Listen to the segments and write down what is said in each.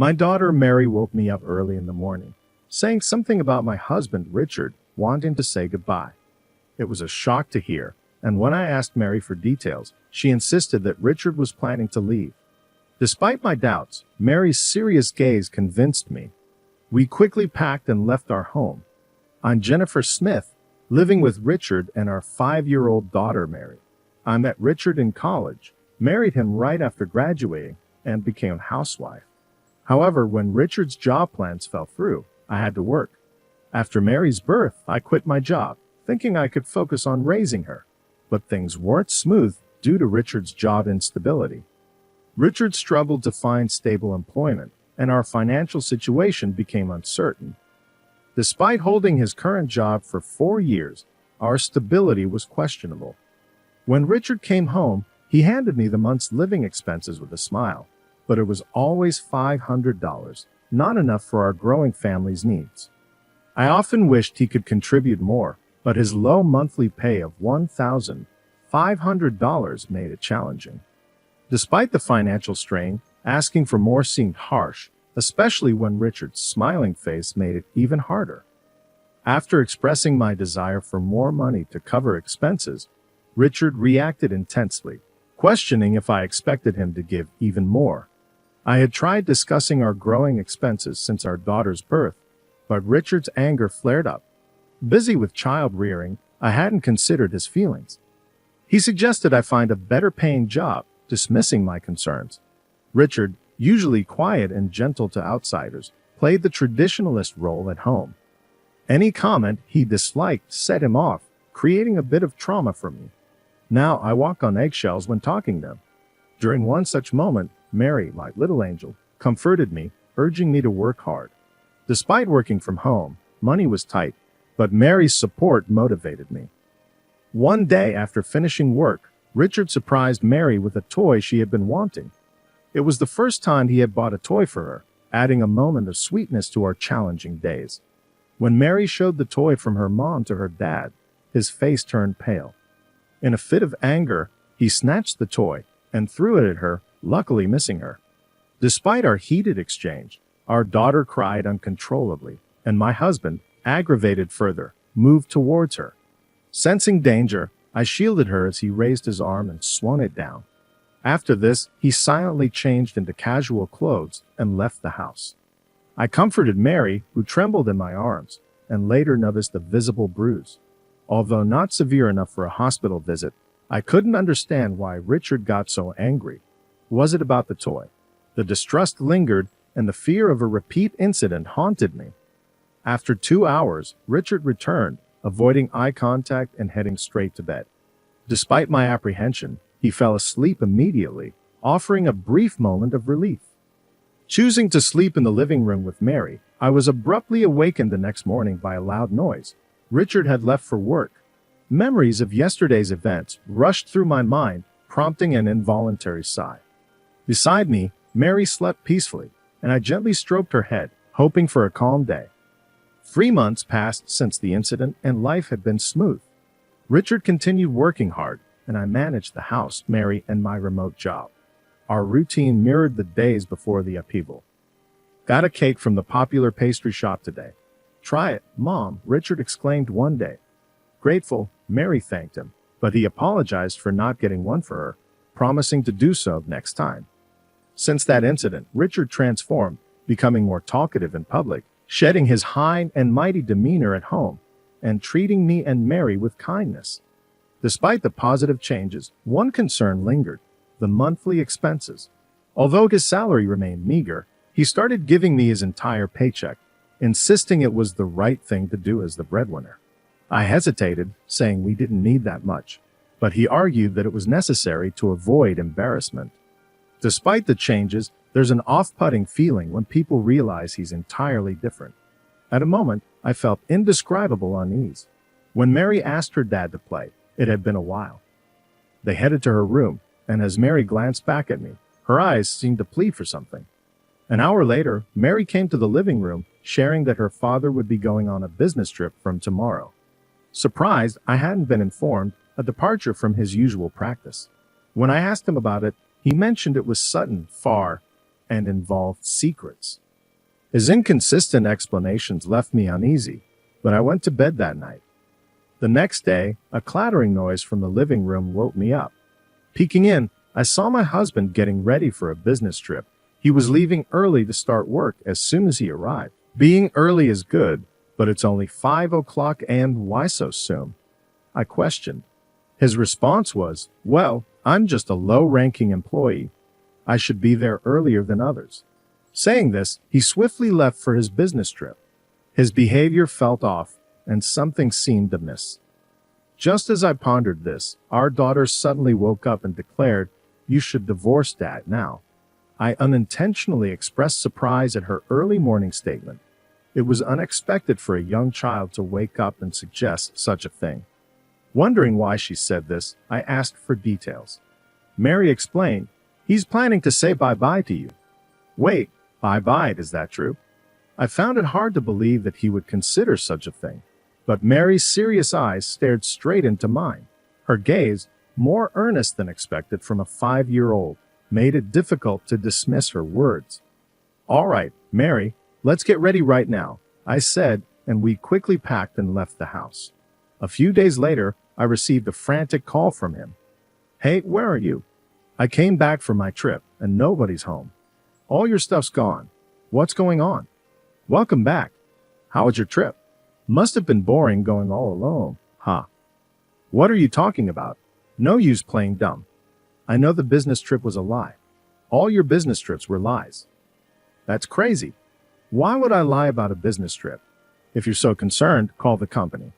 My daughter Mary woke me up early in the morning, saying something about my husband Richard wanting to say goodbye. It was a shock to hear, and when I asked Mary for details, she insisted that Richard was planning to leave. Despite my doubts, Mary's serious gaze convinced me. We quickly packed and left our home. I'm Jennifer Smith, living with Richard and our 5-year-old daughter Mary. I met Richard in college, married him right after graduating, and became a housewife. However, when Richard's job plans fell through, I had to work. After Mary's birth, I quit my job, thinking I could focus on raising her. But things weren't smooth due to Richard's job instability. Richard struggled to find stable employment, and our financial situation became uncertain. Despite holding his current job for 4 years, our stability was questionable. When Richard came home, he handed me the month's living expenses with a smile, but it was always $500, not enough for our growing family's needs. I often wished he could contribute more, but his low monthly pay of $1,500 made it challenging. Despite the financial strain, asking for more seemed harsh, especially when Richard's smiling face made it even harder. After expressing my desire for more money to cover expenses, Richard reacted intensely, questioning if I expected him to give even more. I had tried discussing our growing expenses since our daughter's birth, but Richard's anger flared up. Busy with child rearing, I hadn't considered his feelings. He suggested I find a better paying job, dismissing my concerns. Richard, usually quiet and gentle to outsiders, played the traditionalist role at home. Any comment he disliked set him off, creating a bit of trauma for me. Now I walk on eggshells when talking to him. During one such moment, Mary, my little angel, comforted me, urging me to work hard. Despite working from home, money was tight, but Mary's support motivated me. One day after finishing work, Richard surprised Mary with a toy she had been wanting. It was the first time he had bought a toy for her, adding a moment of sweetness to our challenging days. When Mary showed the toy from her mom to her dad, his face turned pale. In a fit of anger, he snatched the toy and threw it at her, luckily missing her. Despite our heated exchange, our daughter cried uncontrollably, and my husband, aggravated further, moved towards her. Sensing danger, I shielded her as he raised his arm and swung it down. After this, he silently changed into casual clothes and left the house. I comforted Mary, who trembled in my arms, and later noticed a visible bruise. Although not severe enough for a hospital visit, I couldn't understand why Richard got so angry. Was it about the toy? The distrust lingered, and the fear of a repeat incident haunted me. After 2 hours, Richard returned, avoiding eye contact and heading straight to bed. Despite my apprehension, he fell asleep immediately, offering a brief moment of relief. Choosing to sleep in the living room with Mary, I was abruptly awakened the next morning by a loud noise. Richard had left for work. Memories of yesterday's events rushed through my mind, prompting an involuntary sigh. Beside me, Mary slept peacefully, and I gently stroked her head, hoping for a calm day. 3 months passed since the incident, and life had been smooth. Richard continued working hard, and I managed the house, Mary, and my remote job. Our routine mirrored the days before the upheaval. Got a cake from the popular pastry shop today. Try it, Mom, Richard exclaimed one day. Grateful, Mary thanked him, but he apologized for not getting one for her, promising to do so next time. Since that incident, Richard transformed, becoming more talkative in public, shedding his high and mighty demeanor at home, and treating me and Mary with kindness. Despite the positive changes, one concern lingered: the monthly expenses. Although his salary remained meager, he started giving me his entire paycheck, insisting it was the right thing to do as the breadwinner. I hesitated, saying we didn't need that much, but he argued that it was necessary to avoid embarrassment. Despite the changes, there's an off-putting feeling when people realize he's entirely different. At a moment, I felt indescribable unease. When Mary asked her dad to play, it had been a while. They headed to her room, and as Mary glanced back at me, her eyes seemed to plead for something. An hour later, Mary came to the living room, sharing that her father would be going on a business trip from tomorrow. Surprised I hadn't been informed, a departure from his usual practice. When I asked him about it, he mentioned it was sudden, far, and involved secrets. His inconsistent explanations left me uneasy, but I went to bed that night. The next day, a clattering noise from the living room woke me up. Peeking in, I saw my husband getting ready for a business trip. He was leaving early to start work as soon as he arrived. Being early is good, but it's only 5 o'clock and why so soon? I questioned. His response was, well, I'm just a low-ranking employee. I should be there earlier than others. Saying this, he swiftly left for his business trip. His behavior felt off, and something seemed amiss. Just as I pondered this, our daughter suddenly woke up and declared, "You should divorce Dad now." I unintentionally expressed surprise at her early morning statement. It was unexpected for a young child to wake up and suggest such a thing. Wondering why she said this, I asked for details. Mary explained, "He's planning to say bye-bye to you." Wait, bye-bye, is that true? I found it hard to believe that he would consider such a thing, but Mary's serious eyes stared straight into mine. Her gaze, more earnest than expected from a 5-year-old, made it difficult to dismiss her words. "All right, Mary, let's get ready right now," I said, and we quickly packed and left the house. A few days later, I received a frantic call from him. "Hey, where are you? I came back from my trip, and nobody's home. All your stuff's gone. What's going on? Welcome back. How was your trip? Must have been boring going all alone, huh? What are you talking about? No use playing dumb. I know the business trip was a lie. All your business trips were lies." "That's crazy. Why would I lie about a business trip? If you're so concerned, call the company.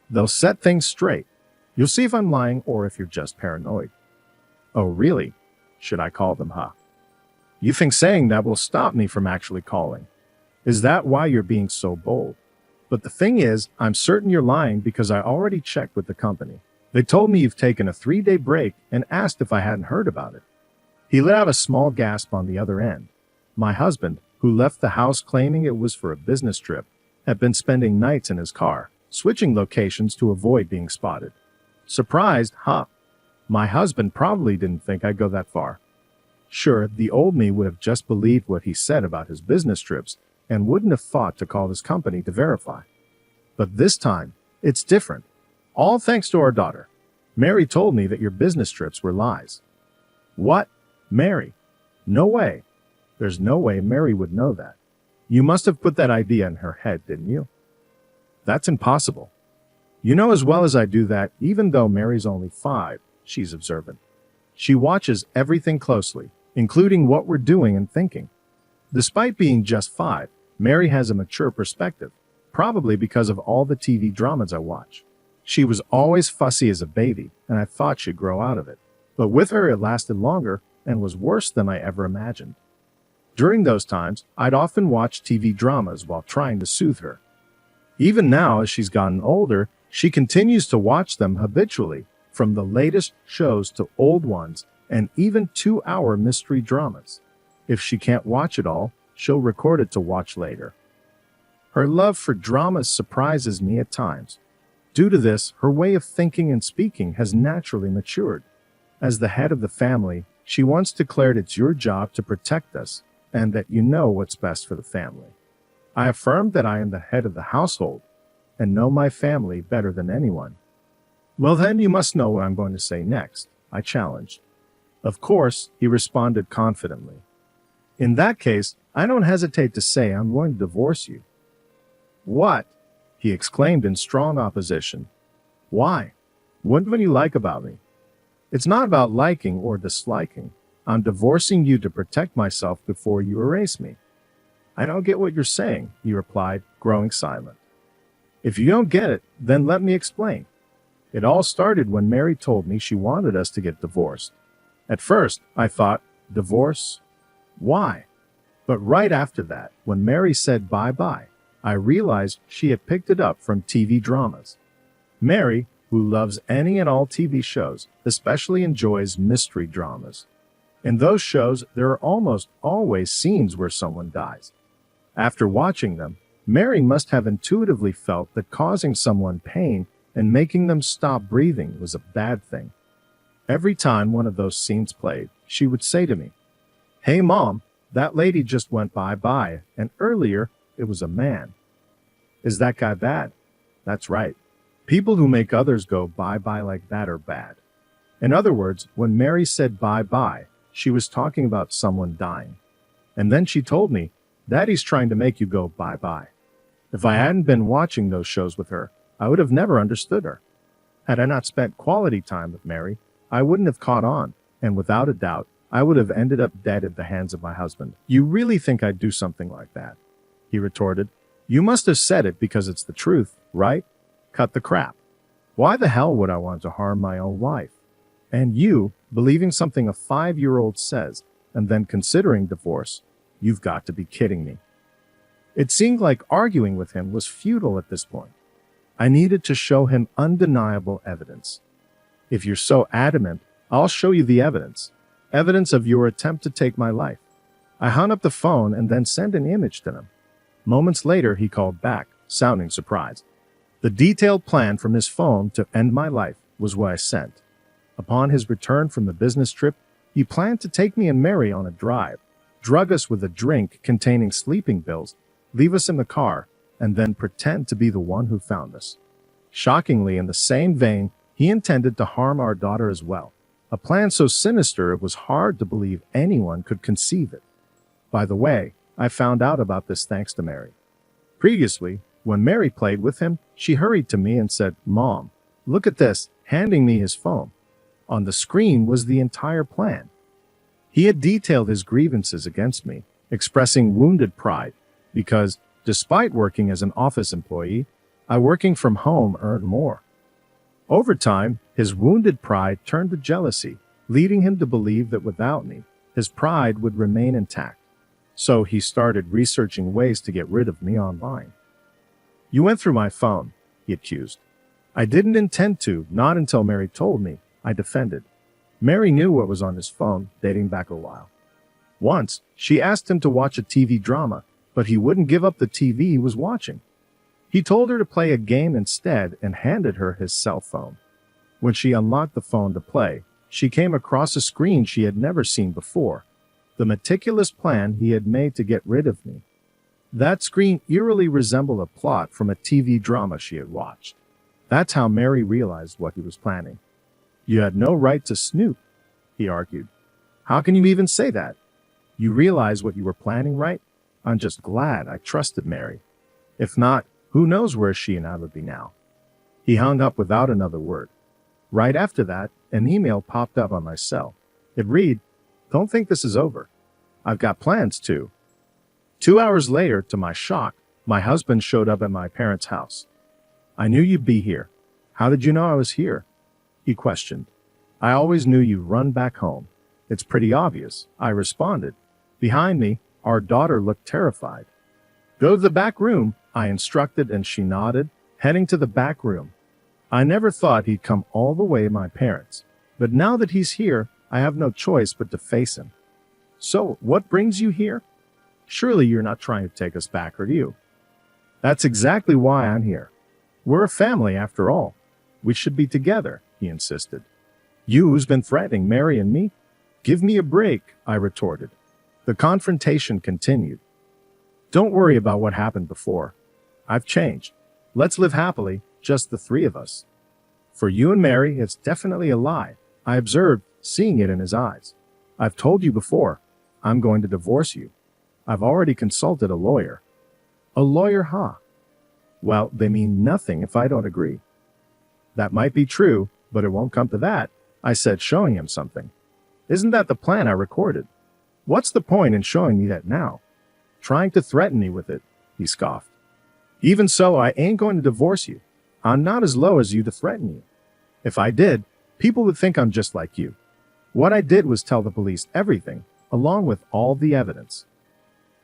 They'll set things straight. You'll see if I'm lying or if you're just paranoid." "Oh, really? Should I call them, huh? You think saying that will stop me from actually calling? Is that why you're being so bold? But the thing is, I'm certain you're lying because I already checked with the company. They told me you've taken a 3-day break and asked if I hadn't heard about it." He let out a small gasp on the other end. My husband, who left the house claiming it was for a business trip, had been spending nights in his car, switching locations to avoid being spotted. Surprised, huh? My husband probably didn't think I'd go that far. Sure, the old me would have just believed what he said about his business trips and wouldn't have thought to call his company to verify. But this time, it's different. All thanks to our daughter. Mary told me that your business trips were lies. What? Mary? No way. There's no way Mary would know that. You must have put that idea in her head, didn't you? That's impossible. You know as well as I do that, even though Mary's only 5, she's observant. She watches everything closely, including what we're doing and thinking. Despite being just 5, Mary has a mature perspective, probably because of all the TV dramas I watch. She was always fussy as a baby, and I thought she'd grow out of it. But with her, it lasted longer and was worse than I ever imagined. During those times, I'd often watch TV dramas while trying to soothe her. Even now, as she's gotten older, she continues to watch them habitually, from the latest shows to old ones, and even 2-hour mystery dramas. If she can't watch it all, she'll record it to watch later. Her love for dramas surprises me at times. Due to this, her way of thinking and speaking has naturally matured. As the head of the family, she once declared it's your job to protect us, and that you know what's best for the family. I affirmed that I am the head of the household, and know my family better than anyone. "Well then, you must know what I'm going to say next," I challenged. "Of course," he responded confidently. "In that case, I don't hesitate to say I'm going to divorce you." "What?" he exclaimed in strong opposition. "Why? What do you like about me?" "It's not about liking or disliking. I'm divorcing you to protect myself before you erase me." "I don't get what you're saying," he replied, growing silent. "If you don't get it, then let me explain. It all started when Mary told me she wanted us to get divorced. At first, I thought, divorce? Why? But right after that, when Mary said bye-bye, I realized she had picked it up from TV dramas. Mary, who loves any and all TV shows, especially enjoys mystery dramas. In those shows, there are almost always scenes where someone dies. After watching them, Mary must have intuitively felt that causing someone pain and making them stop breathing was a bad thing. Every time one of those scenes played, she would say to me, "Hey, Mom, That lady just went bye-bye, and earlier it was a man. Is that guy bad? That's right. People who make others go bye-bye like that are bad. In other words, when Mary said bye-bye, she was talking about someone dying. And then she told me, Daddy's trying to make you go bye-bye. If I hadn't been watching those shows with her, I would have never understood her. Had I not spent quality time with Mary, I wouldn't have caught on, and without a doubt, I would have ended up dead at the hands of my husband. You really think I'd do something like that? He retorted. You must have said it because it's the truth, right? Cut the crap. Why the hell would I want to harm my own wife? And you, believing something a 5-year-old says, and then considering divorce, you've got to be kidding me. It seemed like arguing with him was futile at this point. I needed to show him undeniable evidence. If you're so adamant, I'll show you the evidence. Evidence of your attempt to take my life. I hung up the phone and then sent an image to him. Moments later, he called back, sounding surprised. The detailed plan from his phone to end my life was what I sent. Upon his return from the business trip, he planned to take me and Mary on a drive, drug us with a drink containing sleeping pills, leave us in the car, and then pretend to be the one who found us. Shockingly, in the same vein, he intended to harm our daughter as well. A plan so sinister it was hard to believe anyone could conceive it. By the way, I found out about this thanks to Mary. Previously, when Mary played with him, she hurried to me and said, Mom, look at this, handing me his phone. On the screen was the entire plan. He had detailed his grievances against me, expressing wounded pride, because, despite working as an office employee, I working from home earned more. Over time, his wounded pride turned to jealousy, leading him to believe that without me, his pride would remain intact. So he started researching ways to get rid of me online. You went through my phone, he accused. I didn't intend to, not until Mary told me, I defended. Mary knew what was on his phone, dating back a while. Once, she asked him to watch a TV drama, but he wouldn't give up the TV he was watching. He told her to play a game instead and handed her his cell phone. When she unlocked the phone to play, she came across a screen she had never seen before, the meticulous plan he had made to get rid of me. That screen eerily resembled a plot from a TV drama she had watched. That's how Mary realized what he was planning. You had no right to snoop, he argued. How can you even say that? You realize what you were planning, right? I'm just glad I trusted Mary. If not, who knows where she and I would be now? He hung up without another word. Right after that, an email popped up on my cell. It read, Don't think this is over. I've got plans too. 2 hours later, to my shock, my husband showed up at my parents' house. I knew you'd be here. How did you know I was here? He questioned. I always knew you'd run back home. It's pretty obvious, I responded. Behind me, our daughter looked terrified. Go to the back room, I instructed, and she nodded, heading to the back room. I never thought he'd come all the way to my parents, but now that he's here, I have no choice but to face him. So, what brings you here? Surely you're not trying to take us back, are you? That's exactly why I'm here. We're a family after all. We should be together, he insisted. You who's been threatening Mary and me? Give me a break, I retorted. The confrontation continued. Don't worry about what happened before. I've changed. Let's live happily, just the three of us. For you and Mary, it's definitely a lie, I observed, seeing it in his eyes. I've told you before, I'm going to divorce you. I've already consulted a lawyer. A lawyer, huh? Well, they mean nothing if I don't agree. That might be true, but it won't come to that, I said, showing him something. Isn't that the plan I recorded? What's the point in showing me that now? Trying to threaten me with it, he scoffed. Even so, I ain't going to divorce you. I'm not as low as you to threaten you. If I did, people would think I'm just like you. What I did was tell the police everything, along with all the evidence.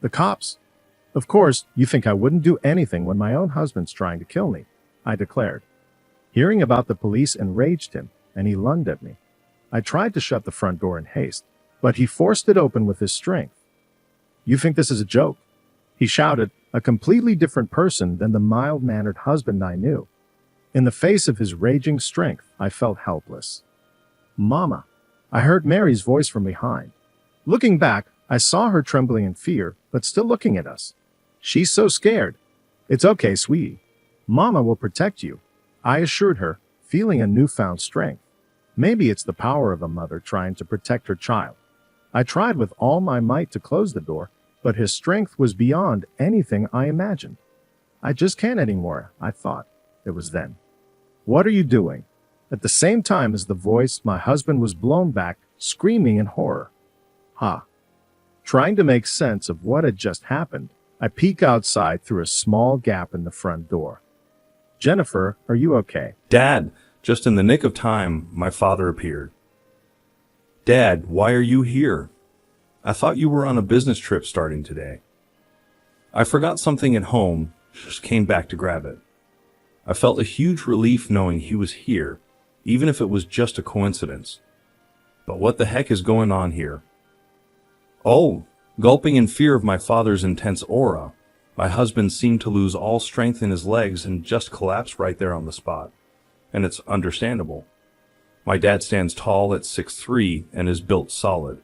The cops? Of course, you think I wouldn't do anything when my own husband's trying to kill me, I declared. Hearing about the police enraged him, and he lunged at me. I tried to shut the front door in haste, but he forced it open with his strength. You think this is a joke? He shouted, a completely different person than the mild-mannered husband I knew. In the face of his raging strength, I felt helpless. Mama! I heard Mary's voice from behind. Looking back, I saw her trembling in fear, but still looking at us. She's so scared. It's okay, sweetie. Mama will protect you, I assured her, feeling a newfound strength. Maybe it's the power of a mother trying to protect her child. I tried with all my might to close the door, but his strength was beyond anything I imagined. I just can't anymore, I thought. It was then. What are you doing? At the same time as the voice, my husband was blown back, screaming in horror. Ha! Trying to make sense of what had just happened, I peek outside through a small gap in the front door. Jennifer, are you okay? Dad, just in the nick of time, my father appeared. Dad, why are you here? I thought you were on a business trip starting today. I forgot something at home, just came back to grab it. I felt a huge relief knowing he was here, even if it was just a coincidence. But what the heck is going on here? Oh, gulping in fear of my father's intense aura, my husband seemed to lose all strength in his legs and just collapse right there on the spot. And it's understandable. My dad stands tall at 6'3" and is built solid.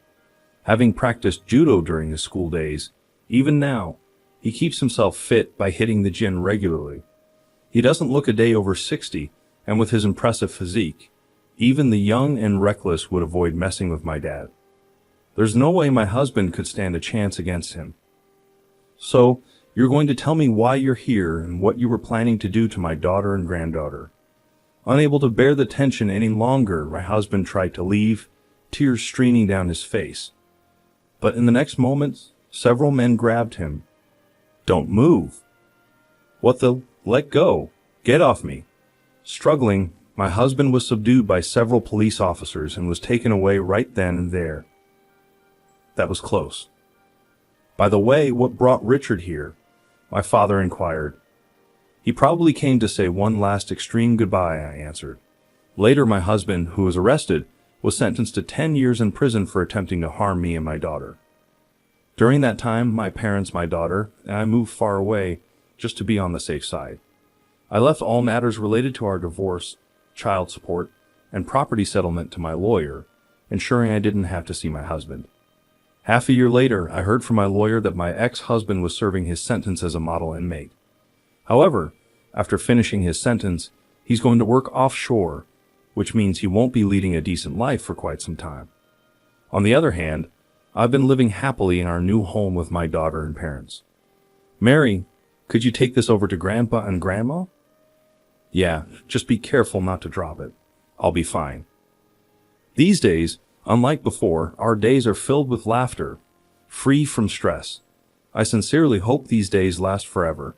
Having practiced judo during his school days, even now, he keeps himself fit by hitting the gym regularly. He doesn't look a day over 60, and with his impressive physique, even the young and reckless would avoid messing with my dad. There's no way my husband could stand a chance against him. So, you're going to tell me why you're here and what you were planning to do to my daughter and granddaughter. Unable to bear the tension any longer, my husband tried to leave, tears streaming down his face. But in the next moment, several men grabbed him. Don't move. What the? Let go. Get off me. Struggling, my husband was subdued by several police officers and was taken away right then and there. That was close. By the way, what brought Richard here? My father inquired. He probably came to say one last extreme goodbye, I answered. Later, my husband, who was arrested, was sentenced to 10 years in prison for attempting to harm me and my daughter. During that time, my parents, my daughter, and I moved far away just to be on the safe side. I left all matters related to our divorce, child support, and property settlement to my lawyer, ensuring I didn't have to see my husband. Half a year later, I heard from my lawyer that my ex-husband was serving his sentence as a model inmate. However, after finishing his sentence, he's going to work offshore, which means he won't be leading a decent life for quite some time. On the other hand, I've been living happily in our new home with my daughter and parents. Mary, could you take this over to Grandpa and Grandma? Yeah, just be careful not to drop it. I'll be fine. These days, unlike before, our days are filled with laughter, free from stress. I sincerely hope these days last forever.